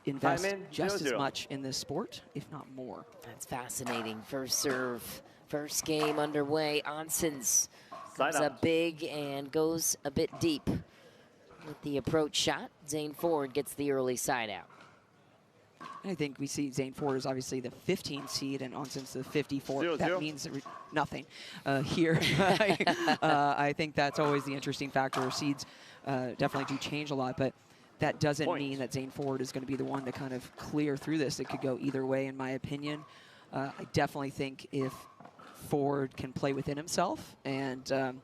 invest just as much in this sport, if not more. That's fascinating. First serve, first game underway. Oncins comes up big and goes a bit deep with the approach shot. Zane Ford gets the early side out. I think we see Zane Ford is obviously the 15 seed and Oncins the 54. That means nothing here. I think that's always the interesting factor. Seeds definitely do change a lot, but that doesn't mean that Zane Ford is going to be the one to kind of clear through this. It could go either way, in my opinion. I definitely think if Ford can play within himself and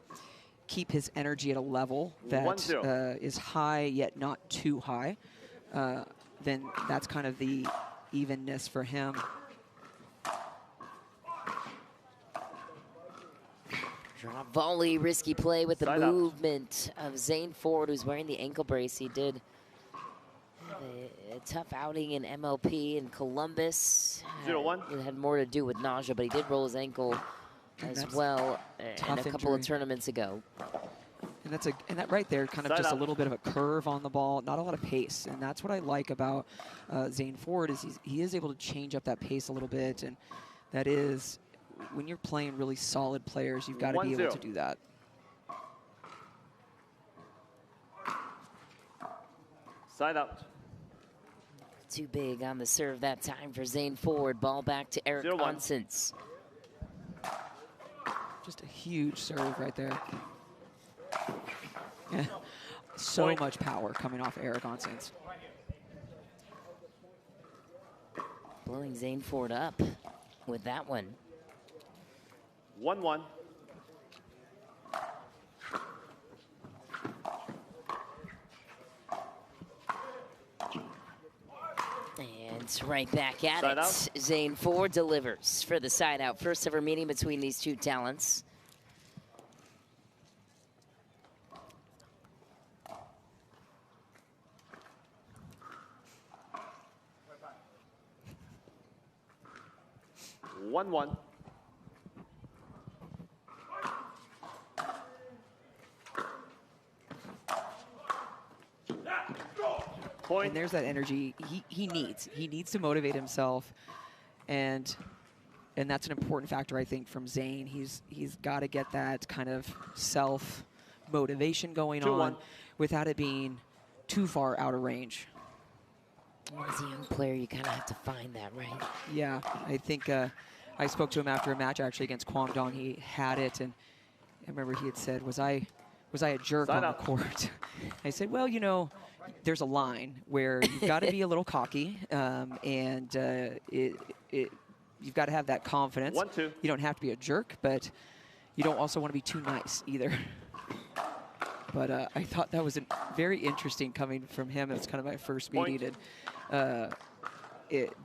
keep his energy at a level that is high yet not too high, then that's kind of the evenness for him. Draw volley, risky play with the movement of Zane Ford, who's wearing the ankle brace. He did a tough outing in MLP in Columbus. 0-1. It had more to do with nausea, but he did roll his ankle as well in a couple of tournaments ago. And that right there, kind of just a little bit of a curve on the ball, not a lot of pace. And that's what I like about Zane Ford is he is able to change up that pace a little bit. And that is, when you're playing really solid players, you've got to be able to do that. Side out. Too big on the serve that time for Zane Ford. Ball back to Eric Oncins. Just a huge serve right there. Yeah. So much power coming off Eric Oncins. Blowing Zane Ford up with that one. 1-1. And right back at it. Zane Ford delivers for the side out. First ever meeting between these two talents. And there's that energy he needs. He needs to motivate himself, and that's an important factor, I think, from Zane. He's got to get that kind of self-motivation going on without it being too far out of range. As a young player, you kind of have to find that, right? Yeah, I think I spoke to him after a match actually against Kwangdong. He had it, and I remember he had said, was I a jerk on the court? I said, well, you know, there's a line where you've got to be a little cocky, and you've got to have that confidence. 1-2. You don't have to be a jerk, but you don't also want to be too nice either. But I thought that was very interesting coming from him. It was kind of my first meeting, and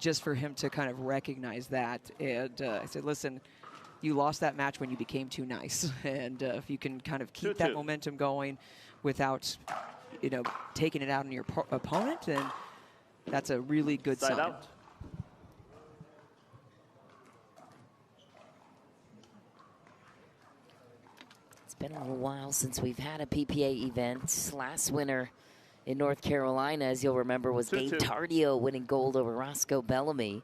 just for him to kind of recognize that. And I said, listen, you lost that match when you became too nice. And if you can kind of keep that momentum going without, you know, taking it out on your opponent, then that's a really good sign. Out. It's been a little while since we've had a PPA event. Last winner in North Carolina, as you'll remember, was Gabe Tardio winning gold over Roscoe Bellamy.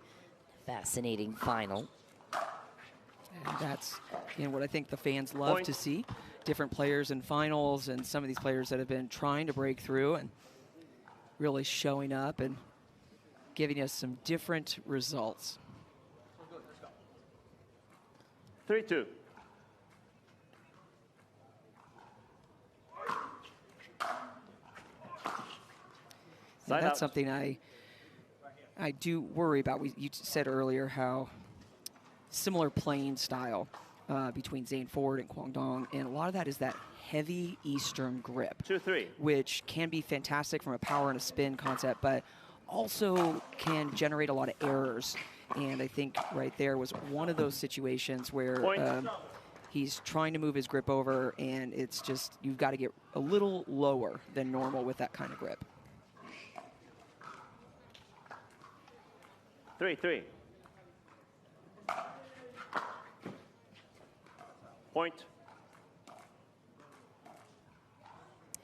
Fascinating final. And that's what I think the fans love to see. Different players in finals, and some of these players that have been trying to break through and really showing up and giving us some different results. 3-2. That's something I do worry about. You said earlier how similar playing style between Zane Ford and Kwangdong, and a lot of that is that heavy Eastern grip, 2-3, which can be fantastic from a power and a spin concept, but also can generate a lot of errors. And I think right there was one of those situations where he's trying to move his grip over, and it's just, you've got to get a little lower than normal with that kind of grip. 3-3. Point.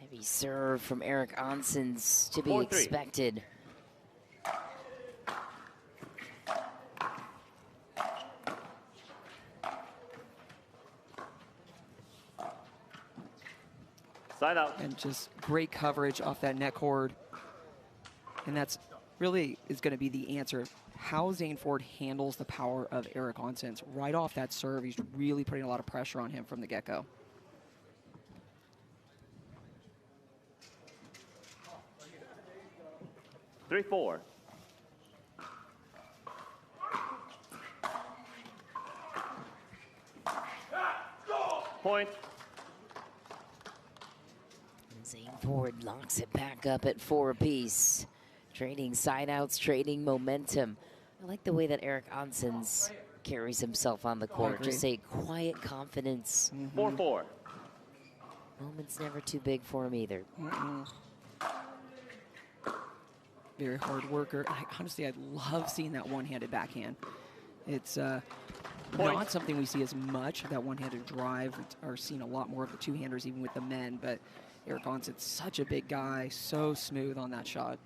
Heavy serve from Eric Oncins to be expected. Side out. And just great coverage off that net cord. And that's really is going to be the answer. How Zane Ford handles the power of Eric Oncins right off that serve. He's really putting a lot of pressure on him from the get-go. Three, four. Point. Zane Ford locks it back up at 4 apiece. Trading side outs, trading momentum. I like the way that Eric Oncins carries himself on the court. Just a quiet confidence. 4-4. Moment's never too big for him either. Very hard worker. Honestly, I love seeing that one-handed backhand. It's not something we see as much, that one-handed drive. We are seeing a lot more of the two-handers even with the men, but Eric Oncins, such a big guy, so smooth on that shot.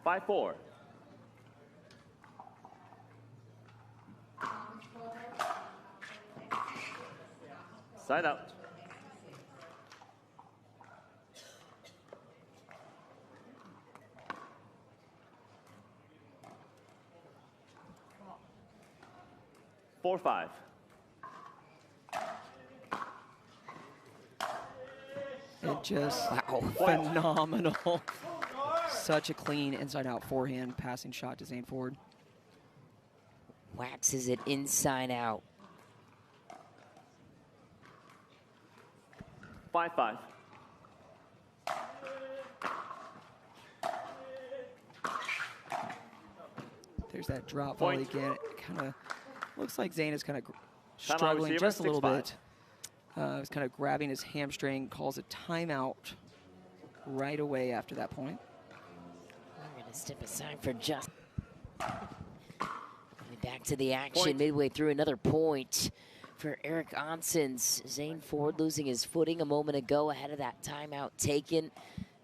Five, four. Side out. Four, five. It just phenomenal. Such a clean inside-out forehand passing shot to Zane Ford. Waxes it inside out. 5-5. There's that drop volley again. It kind of looks like Zane is kind of struggling just a little bit. He's kind of grabbing his hamstring, calls a timeout right away after that point. We're going to step aside for just. Back to the action midway through, another point for Eric Oncins. Zane Ford losing his footing a moment ago ahead of that timeout taken.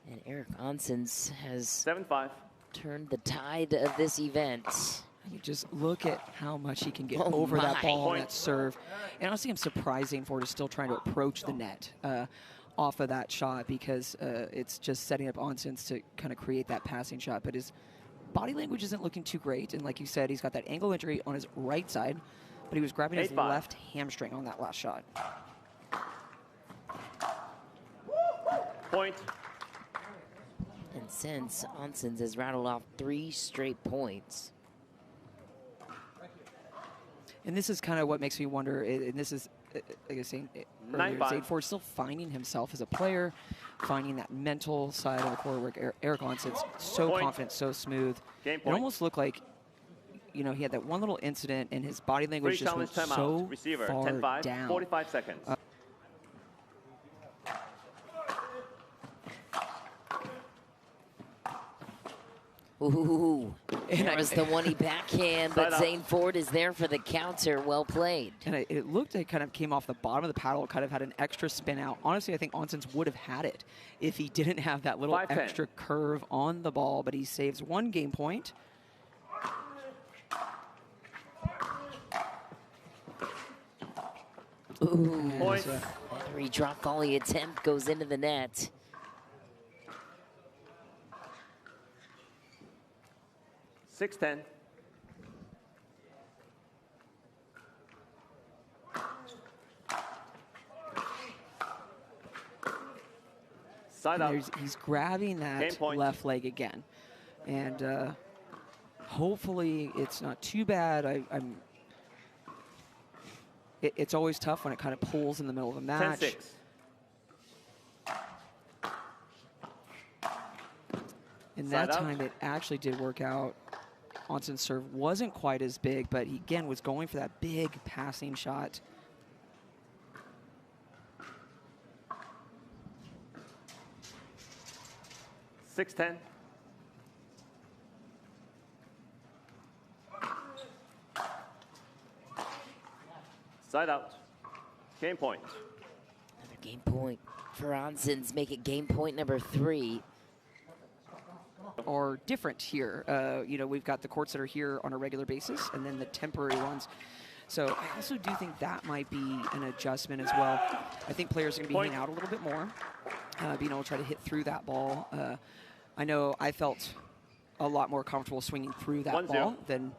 And Eric Oncins has 7-5. turned the tide of this event. You just look at how much he can get over that ball and that serve. And honestly, I'm surprised Zane Ford is still trying to approach the net off of that shot, because it's just setting up Oncins to kind of create that passing shot. But his body language isn't looking too great. And like you said, he's got that ankle injury on his right side, but he was grabbing his left hamstring on that last shot. Point. And since Oncins has rattled off 3 straight points. And this is kind of what makes me wonder, and this is, like I was saying earlier, Zane Ford still finding himself as a player, finding that mental side of the court where Eric Oncins so confident, so smooth. It almost looked like, you know, he had that one little incident and his body language just went so far down. 45 seconds. Ooh, that was the one he backhand, but Zane Ford is there for the counter. Well played. And it looked like it kind of came off the bottom of the paddle, kind of had an extra spin out. Honestly, I think Oncins would have had it if he didn't have that little extra curve on the ball, but he saves 1 game point. Ooh, battery drop volley attempt goes into the net. Six-10. Side out. He's grabbing that left leg again, and hopefully it's not too bad. It's always tough when it kind of pulls in the middle of a match. 10-6. And that time it actually did work out. Anson's serve wasn't quite as big, but he again was going for that big passing shot. Six-10. Side out. Game point. Another game point for Oncins. Make it game point number 3. are different here. You know, we've got the courts that are here on a regular basis and then the temporary ones. So I also do think that might be an adjustment as well. I think players are going to be hanging out a little bit more, being able to try to hit through that ball. I know I felt a lot more comfortable swinging through that ball than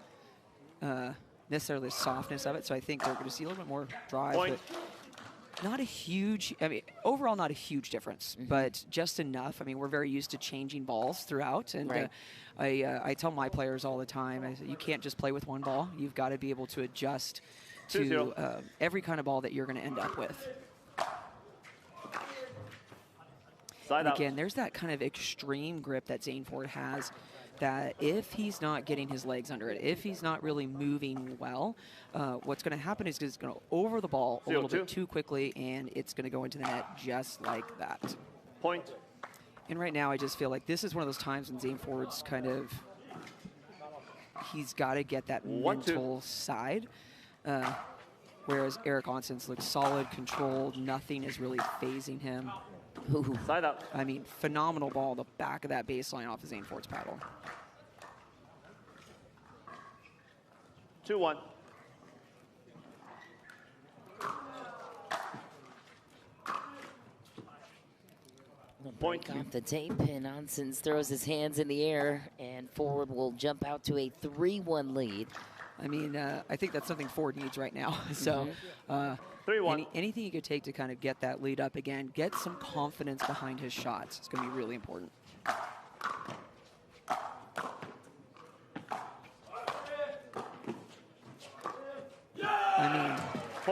necessarily the softness of it. So I think they're going to see a little bit more drive. But not a huge, I mean, overall not a huge difference, but just enough. I mean, we're very used to changing balls throughout. And I tell my players all the time, I say, you can't just play with one ball. You've got to be able to adjust to every kind of ball that you're going to end up with. And again, there's that kind of extreme grip that Zane Ford has, that if he's not getting his legs under it, if he's not really moving well, what's going to happen is he's going to over the ball a little bit too quickly, and it's going to go into the net just like that. Point. And right now, I just feel like this is one of those times when Zane Ford's kind of, he's got to get that mental side, whereas Eric Oncins looks solid, controlled, nothing is really phasing him. Side out. I mean, phenomenal ball, the back of that baseline off of Zane Ford's paddle. 2-1. Point off the tape, and Oncins throws his hands in the air, and Ford will jump out to a 3-1 lead. I mean, I think that's something Ford needs right now. So anything he could take to kind of get that lead up again, get some confidence behind his shots. It's going to be really important. I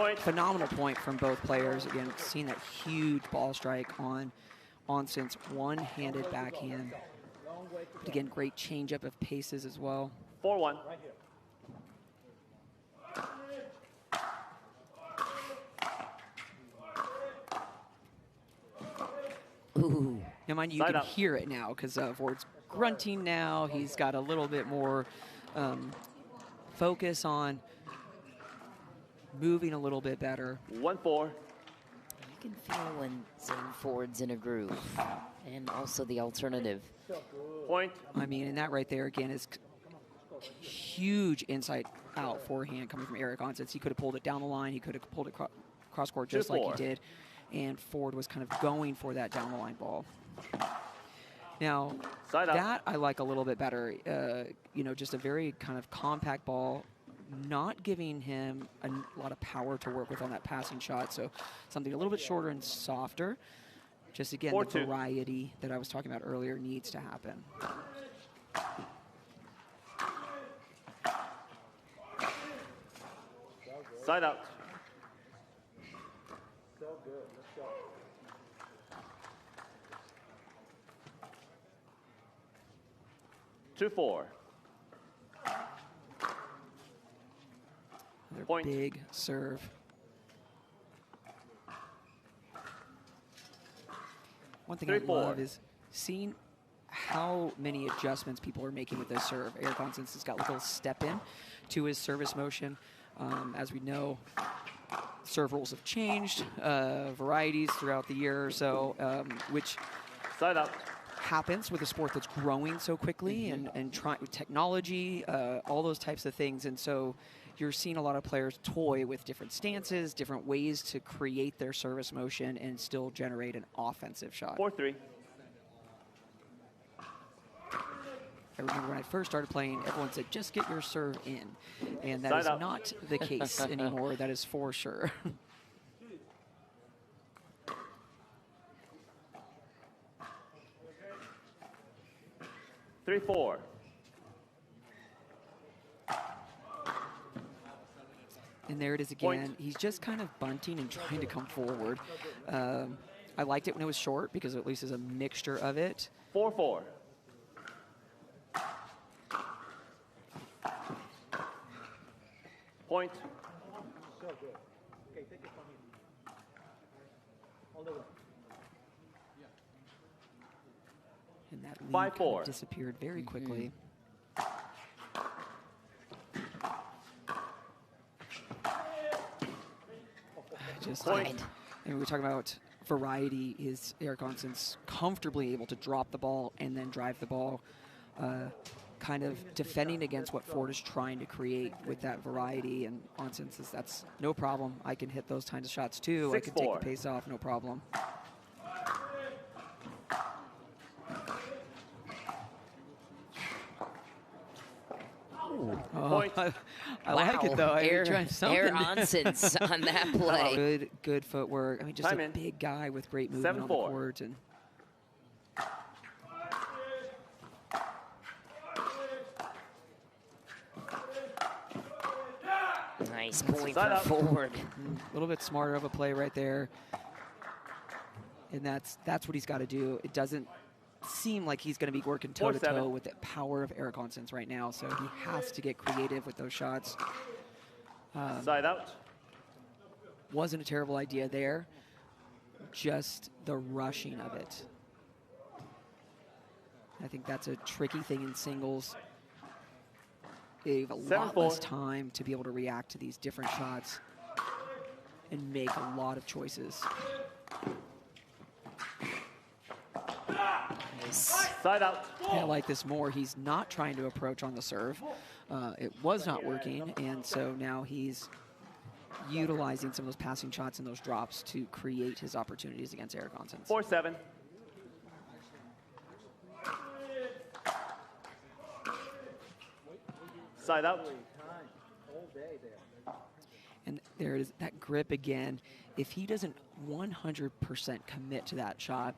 mean, phenomenal point from both players. Again, seeing that huge ball strike on Oncins, one-handed backhand. But again, great changeup of paces as well. 4-1. Ooh. Now, mind you, you can hear it now because Ford's grunting now. He's got a little bit more focus on moving a little bit better. 1-4. You can feel when Zane Ford's in a groove, and also the alternative. Point. I mean, and that right there, again, is huge inside-out forehand coming from Eric Oncins. He could have pulled it down the line. He could have pulled it cross-court just like he did. And Ford was kind of going for that down-the-line ball. Now, that I like a little bit better. You know, just a very kind of compact ball, not giving him a lot of power to work with on that passing shot. So something a little bit shorter and softer. Just, again, the variety that I was talking about earlier needs to happen. Side out. So good. Let's go. 2-4. Another big serve. One thing I love is seeing how many adjustments people are making with this serve. Eric Oncins has got a little step in to his service motion. As we know, serve rules have changed, varieties throughout the year or so, which happens with a sport that's growing so quickly and technology, all those types of things. And so you're seeing a lot of players toy with different stances, different ways to create their service motion and still generate an offensive shot. 4-3. I remember when I first started playing, everyone said, just get your serve in. And that is not the case anymore. That is for sure. Three, 4. And there it is again. He's just kind of bunting and trying to come forward. I liked it when it was short because at least there's a mixture of it. 4-4. Point. So good. Okay, take it from me. All the way. And that lead kind of disappeared very quickly. Just and we're talking about variety. Is Eric Oncins comfortably able to drop the ball and then drive the ball kind of defending against what Ford is trying to create with that variety. And Anson says, that's no problem. I can hit those kinds of shots too. I can take the pace off, no problem. Point. I like it though. Air Oncins on that play. Good footwork. I mean, just a big guy with great movement on the court. And nice point for Ford. A little bit smarter of a play right there. And that's what he's got to do. It doesn't seem like he's going to be working toe-to-toe with the power of Eric Oncins right now, so he has to get creative with those shots. Side out. Wasn't a terrible idea there, just the rushing of it. I think that's a tricky thing in singles. They have a lot less time to be able to react to these different shots and make a lot of choices. Side out. I like this more. He's not trying to approach on the serve. It was not working, and so now he's utilizing some of those passing shots and those drops to create his opportunities against Eric Oncins. 4-7. Side out. And there it is, that grip again. If he doesn't 100% commit to that shot,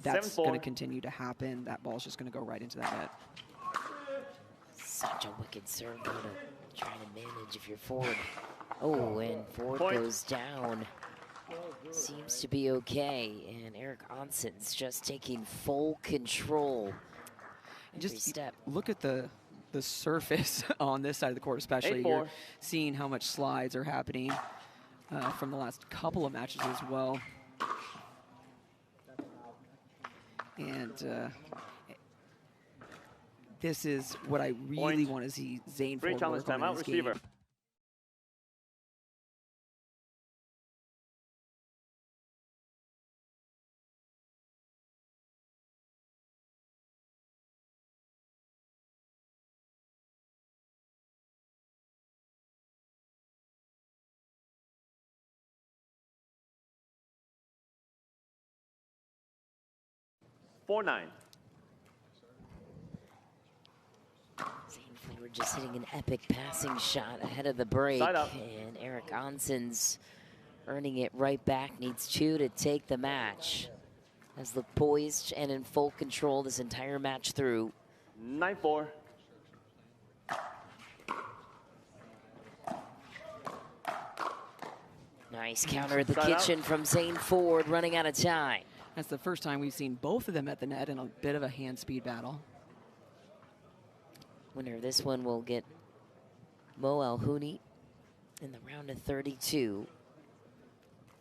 that's going to continue to happen. That ball's just going to go right into that net. Such a wicked serve to try to manage if you're Ford. Oh, and Ford goes down. Seems to be okay. And Eric Onson's just taking full control. And just look at the surface on this side of the court, especially. You're seeing how much slides are happening from the last couple of matches as well. And this is what I really want to see Zane Ford work on in this game. Nine. Zane Ford just hitting an epic passing shot ahead of the break. And Eric Onson's earning it right back. Needs 2 to take the match. Has looked poised and in full control this entire match through. 9-4. Nice counter at the kitchen from Zane Ford, running out of time. That's the first time we've seen both of them at the net in a bit of a hand-speed battle. Winner of this one will get Mo Alhouni in the round of 32.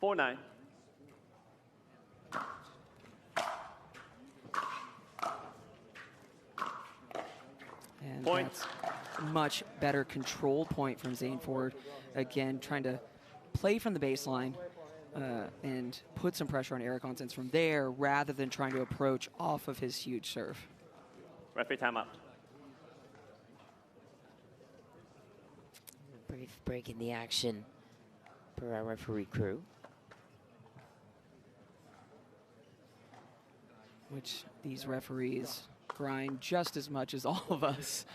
4-9. And that's a much better control point from Zane Ford. Again, trying to play from the baseline and put some pressure on Eric Oncins from there rather than trying to approach off of his huge serve. Referee timeout. Brief break in the action per our referee crew. Which these referees grind just as much as all of us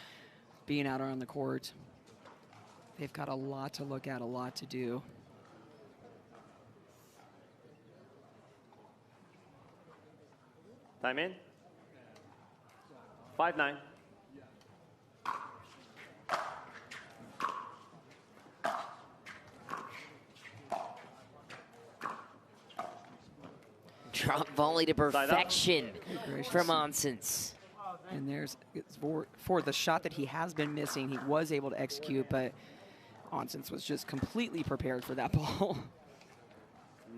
being out on the court. They've got a lot to look at, a lot to do. Time in. 5-9. Drop volley to perfection from Oncins. And there's for the shot that he has been missing, he was able to execute, but Oncins was just completely prepared for that ball.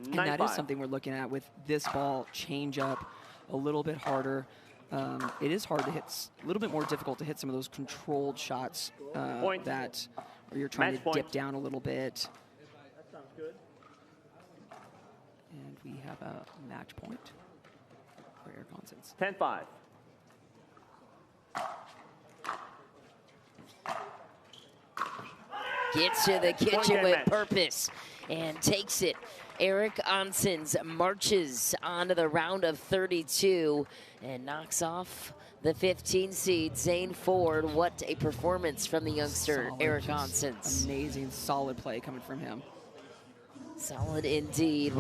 And that is something we're looking at with this ball, change up a little bit harder. It is hard to hit, a little bit more difficult to hit some of those controlled shots that where you're trying to dip down a little bit. That sounds good. And we have a match point for Eric Oncins. 10-5. Gets to the kitchen Point-game with match. purpose and takes it. Eric Oncins marches on to the round of 32 and knocks off the 15 seed, Zane Ford. What a performance from the youngster, Solid, Eric just Oncins. Amazing, solid play coming from him. Solid indeed.